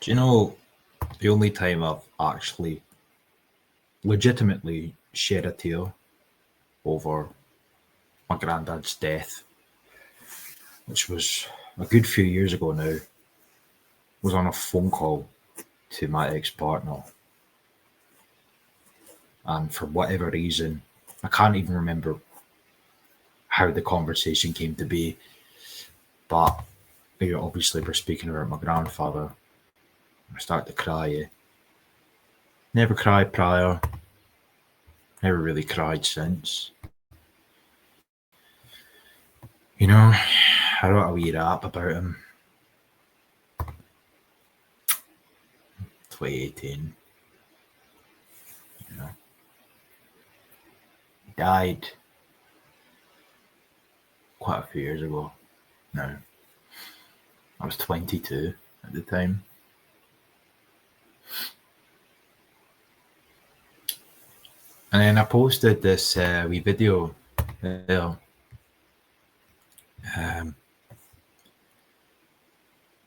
Do you know the only time I've actually legitimately shed a tear over my granddad's death, which was a good few years ago now, was on a phone call to my ex-partner. And for whatever reason, I can't even remember how the conversation came to be, but obviously we're speaking about my grandfather. I start to cry. Never cried prior, never really cried since. I wrote a wee rap about him. 2018. He died quite a few years ago now. I was 22 at the time. And then I posted this wee video there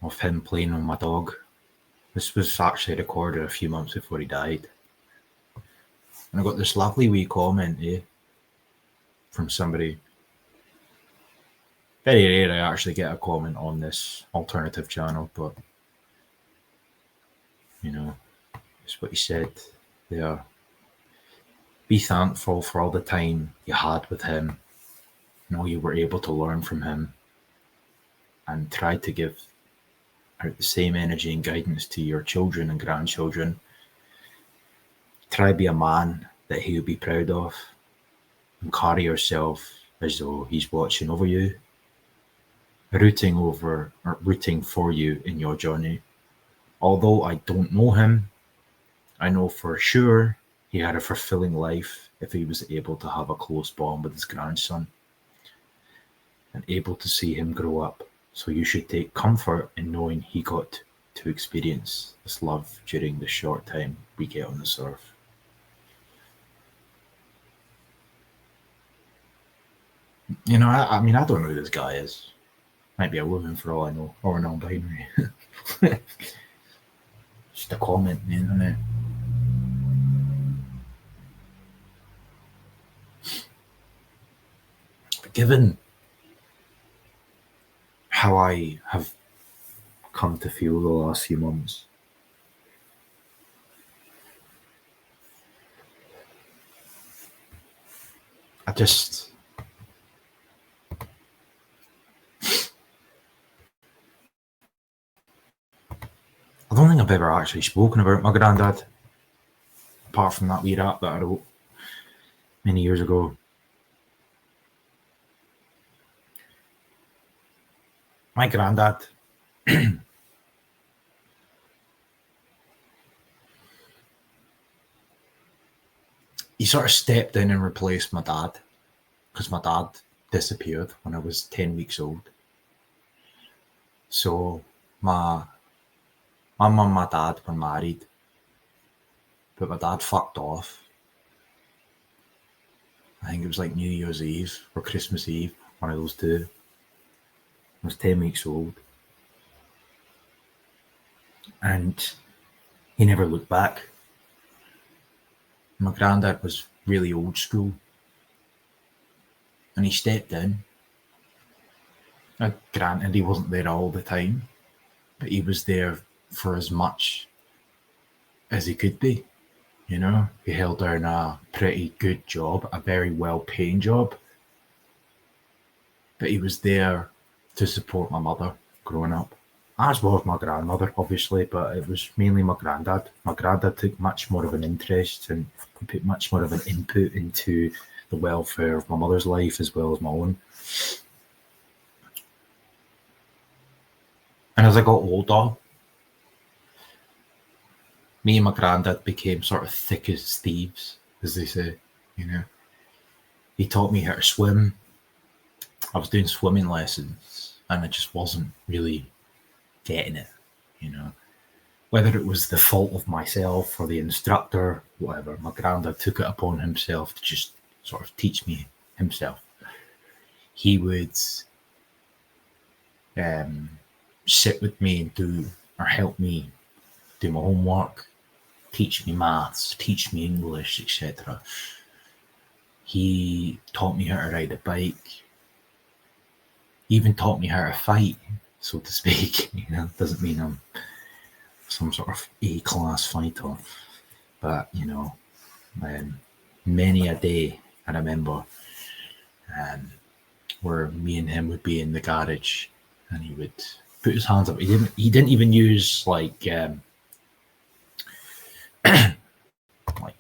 of him playing with my dog. This was actually recorded a few months before he died. And I got this lovely wee comment from somebody. Very rare I actually get a comment on this alternative channel, but it's what he said there. Be thankful for all the time you had with him and all you were able to learn from him, and try to give out the same energy and guidance to your children and grandchildren. Try be a man that he'll be proud of, and carry yourself as though he's watching over you, rooting for you in your journey. Although I don't know him, I know for sure he had a fulfilling life if he was able to have a close bond with his grandson and able to see him grow up. So you should take comfort in knowing he got to experience this love during the short time we get on this earth. I don't know who this guy is. Might be a woman for all I know, or non-binary. Just a comment on the internet. But given how I have come to feel the last few months, I don't think I've ever actually spoken about my granddad, apart from that wee rap that I wrote many years ago. My granddad, he sort of stepped in and replaced my dad, because my dad disappeared when I was 10 weeks old. So my mum and my dad were married, but my dad fucked off. I think it was like New Year's Eve or Christmas Eve, one of those two. I was 10 weeks old. And he never looked back. My granddad was really old school. And he stepped in. Granted, he wasn't there all the time, but he was there for as much as he could be. He held down a pretty good job, a very well-paying job. But he was there to support my mother growing up, as well as my grandmother, obviously, but it was mainly my granddad. My granddad took much more of an interest and put much more of an input into the welfare of my mother's life as well as my own. And as I got older, me and my granddad became sort of thick as thieves, as they say. He taught me how to swim. I was doing swimming lessons and I just wasn't really getting it, Whether it was the fault of myself or the instructor, whatever, my granddad took it upon himself to just sort of teach me himself. He would sit with me and help me do my homework, teach me maths, teach me English, etc. He taught me how to ride a bike. He even taught me how to fight, so to speak. Doesn't mean I'm some sort of A-class fighter, but many a day I remember where me and him would be in the garage, and he would put his hands up. He didn't even use like like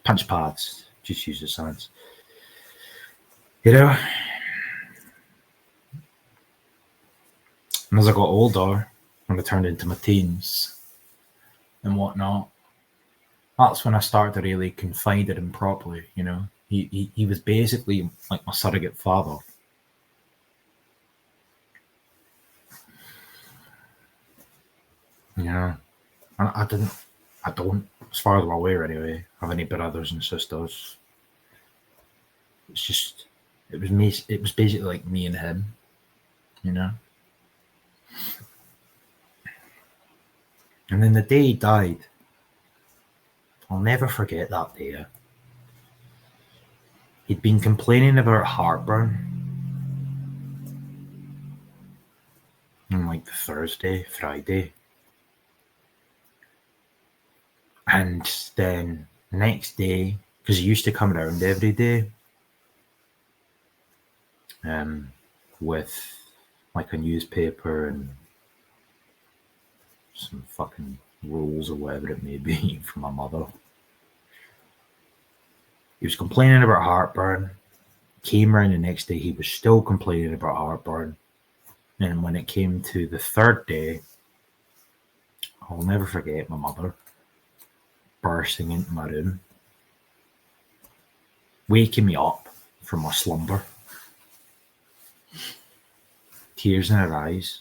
punch pads. Just use his hands. And as I got older, when I turned into my teens and whatnot, that's when I started to really confide in him properly. He was basically like my surrogate father. I don't, as far as I'm aware anyway, have any brothers and sisters. It was me. It was basically like me and him, And then the day he died, I'll never forget that day. He'd been complaining about heartburn on like the Thursday, Friday. And then next day, because he used to come around every day with like a newspaper and some fucking rolls or whatever it may be from my mother. He was complaining about heartburn. Came around the next day, he was still complaining about heartburn. And when it came to the third day, I'll never forget my mother bursting into my room, waking me up from my slumber, tears in her eyes,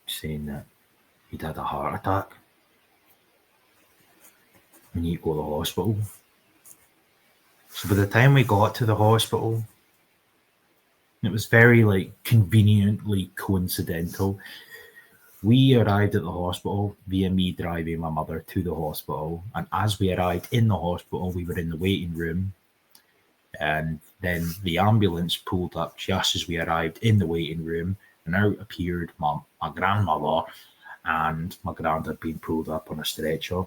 saying that he'd had a heart attack. We need to go to the hospital. So by the time we got to the hospital, it was very conveniently coincidental. We arrived at the hospital via me driving my mother to the hospital. And as we arrived in the hospital, we were in the waiting room. And then the ambulance pulled up just as we arrived in the waiting room. And out appeared my grandmother and my granddad being pulled up on a stretcher.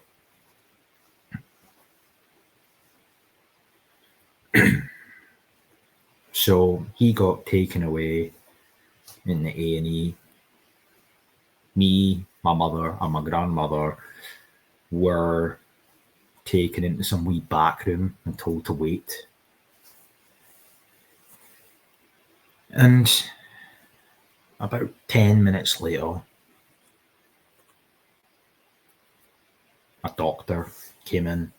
So he got taken away in the A&E. Me, my mother, and my grandmother were taken into some wee back room and told to wait. And about 10 minutes later, a doctor came in.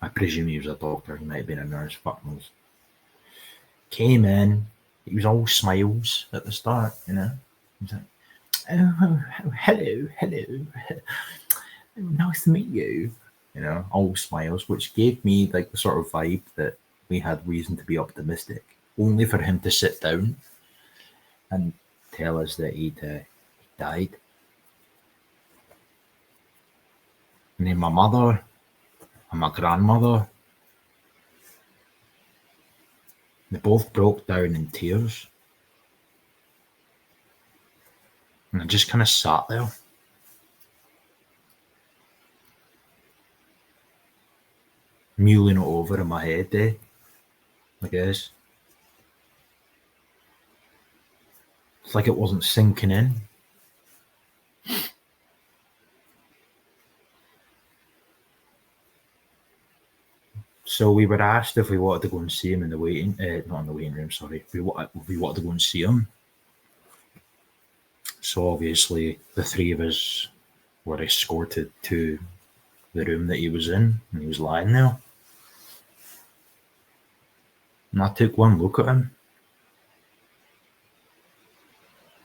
I presume he was a doctor. He might have been a nurse. Fuck knows. Came in. He was all smiles at the start, He was like, oh, hello. Nice to meet you. All smiles, which gave me the sort of vibe that we had reason to be optimistic, only for him to sit down and tell us that he'd died. And then my mother and my grandmother, they both broke down in tears. And I just kind of sat there. Mulling it over in my head, I guess. It's like it wasn't sinking in. So we were asked if we wanted to go and see him in the waiting, not in the waiting room, sorry. We wanted to go and see him. So obviously the three of us were escorted to the room that he was in, and he was lying there. And I took one look at him,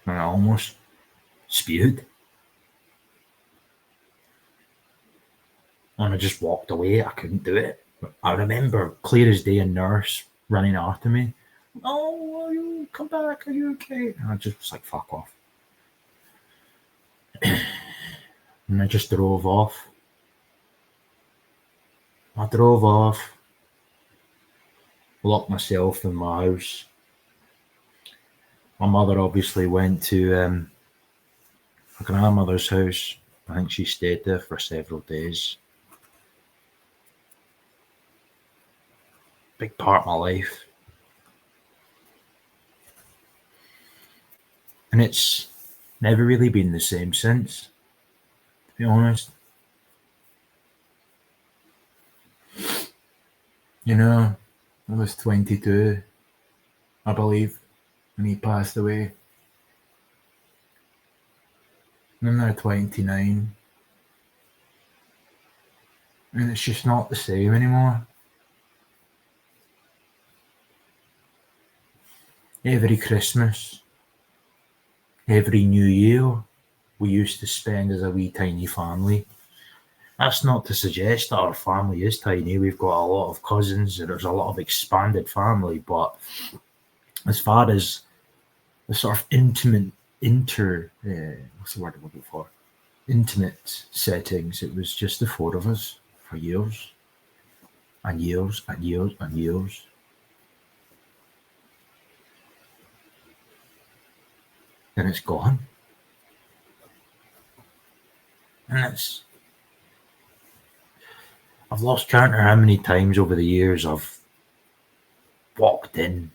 and I almost spewed. And I just walked away. I couldn't do it. I remember clear as day a nurse running after me. Oh, you come back? Are you okay? And I just was like, fuck off. And I just drove off. I drove off, locked myself in my house. My mother obviously went to her grandmother's house. I think she stayed there for several days. Big part of my life. And it's never really been the same since, to be honest. You know, I was 22, I believe, when he passed away. And I'm now 29. And it's just not the same anymore. Every Christmas, every New Year, we used to spend as a wee tiny family. That's not to suggest that our family is tiny. We've got a lot of cousins and there's a lot of expanded family. But as far as the sort of intimate, what's the word I'm looking for? Intimate settings, it was just the four of us for years and years and years and years. Then it's gone. And I've lost count of how many times over the years I've walked in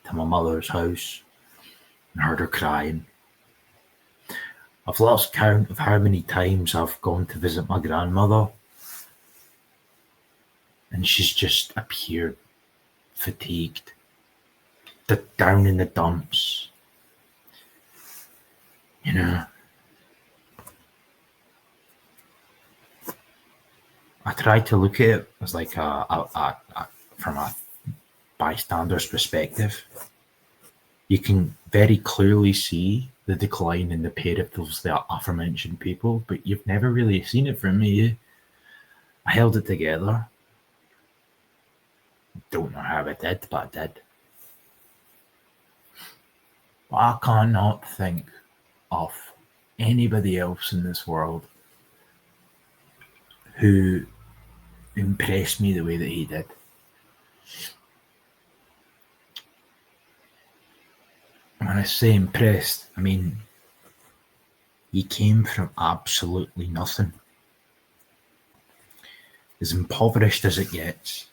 to my mother's house and heard her crying. I've lost count of how many times I've gone to visit my grandmother and she's just appeared fatigued, down in the dumps. You know, I tried to look at it as like from a bystander's perspective. You can very clearly see the decline in the pair of those the aforementioned people, but you've never really seen it from me. I held it together. Don't know how I did, but I did. But I cannot think of anybody else in this world who impressed me the way that he did. When I say impressed, I mean he came from absolutely nothing. As impoverished as it gets.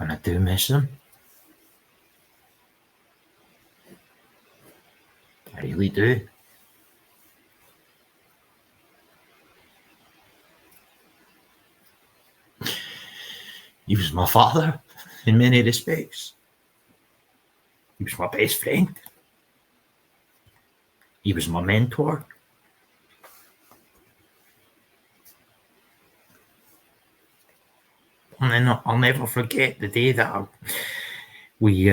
And I do miss him. I really do. He was my father in many respects. He was my best friend. He was my mentor. And then I'll never forget the day that we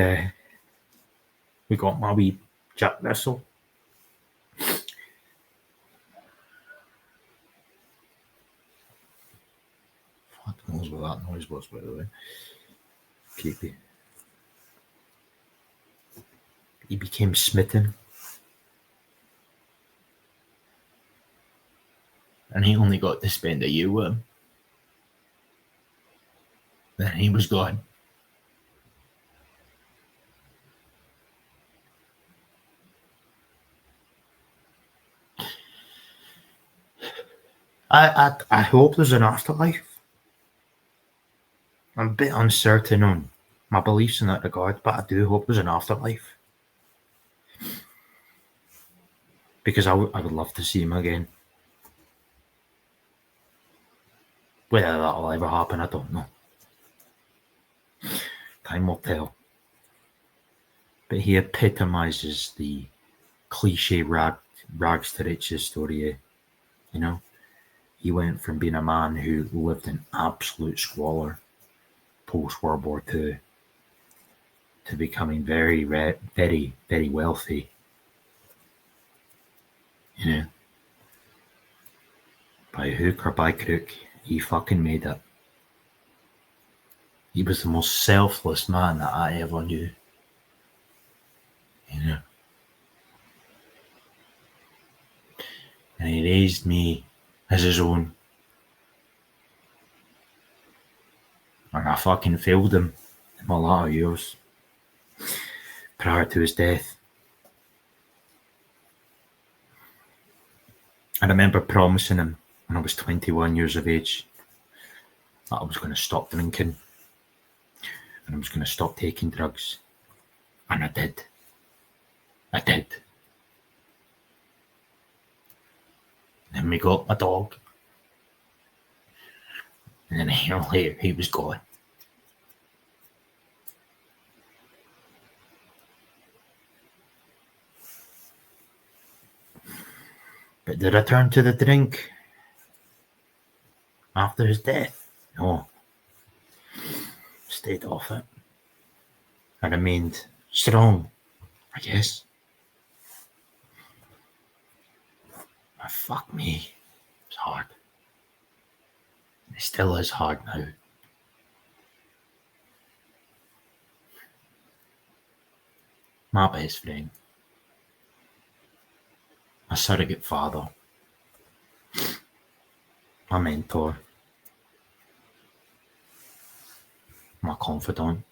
got my wee Jack Russell. Fuck knows what that noise was, by the way. Creepy. He became smitten. And he only got to spend a year with him. Then he was gone. I hope there's an afterlife. I'm a bit uncertain on my beliefs in that regard, but I do hope there's an afterlife. Because I would love to see him again. Whether that'll ever happen, I don't know. Time will tell. But he epitomizes the cliche rags to riches story. You know, he went from being a man who lived in absolute squalor post World War II to becoming very, very, very wealthy. You know, by hook or by crook, he fucking made it. He was the most selfless man that I ever knew. You know? And he raised me as his own. And I fucking failed him in my latter years prior to his death. I remember promising him when I was 21 years of age that I was going to stop drinking and I was going to stop taking drugs. And I did. I did. Then we got a dog. And then a year later, he was gone. But did I turn to the drink after his death? No. Stayed off it. I remained strong, I guess. But fuck me. It's hard. It still is hard now. My best friend. My surrogate father. My mentor. My confidant.